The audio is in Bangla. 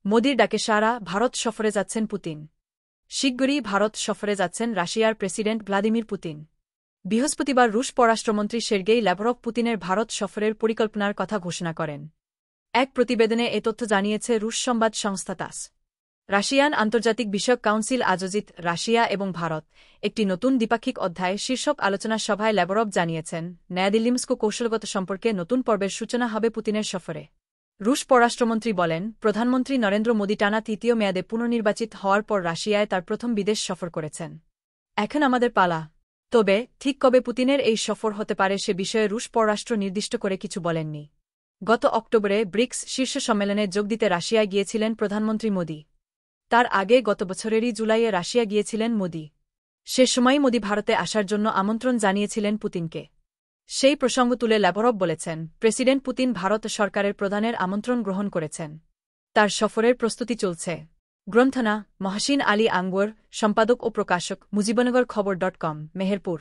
মোদির ডাকে সাড়া, ভারত সফরে যাচ্ছেন পুতিন। শিগগিরই ভারত সফরে যাচ্ছেন রাশিয়ার প্রেসিডেন্ট ভ্লাদিমির পুতিন। বৃহস্পতিবার রুশ পররাষ্ট্রমন্ত্রী সের্গেই ল্যাভরভ পুতিনের ভারত সফরের পরিকল্পনার কথা ঘোষণা করেন। এক প্রতিবেদনে এ তথ্য জানিয়েছে রুশ সংবাদ সংস্থা তাস। রাশিয়ান আন্তর্জাতিক বিষয়ক কাউন্সিল আয়োজিত রাশিয়া এবং ভারত একটি নতুন দ্বিপাক্ষিক অধ্যায় শীর্ষক আলোচনা সভায় ল্যাভরভ জানিয়েছেন, নয়াদিল্লি কৌশলগত সম্পর্কে নতুন পর্বের সূচনা হবে পুতিনের সফরে। রুশ পররাষ্ট্রমন্ত্রী বলেন, প্রধানমন্ত্রী নরেন্দ্র মোদি টানা তৃতীয় মেয়াদে পুনর্নির্বাচিত হওয়ার পর রাশিয়ায় তার প্রথম বিদেশ সফর করেছেন। এখন আমাদের পালা। তবে ঠিক কবে পুতিনের এই সফর হতে পারে সে বিষয়ে রুশ পররাষ্ট্র নির্দিষ্ট করে কিছু বলেননি। গত অক্টোবরে ব্রিক্স শীর্ষ সম্মেলনে যোগ দিতে রাশিয়ায় গিয়েছিলেন প্রধানমন্ত্রী মোদি। তার আগে গত বছরেরই জুলাইয়ে রাশিয়া গিয়েছিলেন মোদি। সে সময় মোদি ভারতে আসার জন্য আমন্ত্রণ জানিয়েছিলেন পুতিনকে। সেই প্রসঙ্গ তুলে ল্যাভরভ বলেছেন, প্রেসিডেন্ট পুতিন ভারত সরকারের প্রধানের আমন্ত্রণ গ্রহণ করেছেন। তার সফরের প্রস্তুতি চলছে। গ্রন্থনা মহসিন আলী আঙ্গুর, সম্পাদক ও প্রকাশক, মুজিবনগর খবর.com, মেহেরপুর।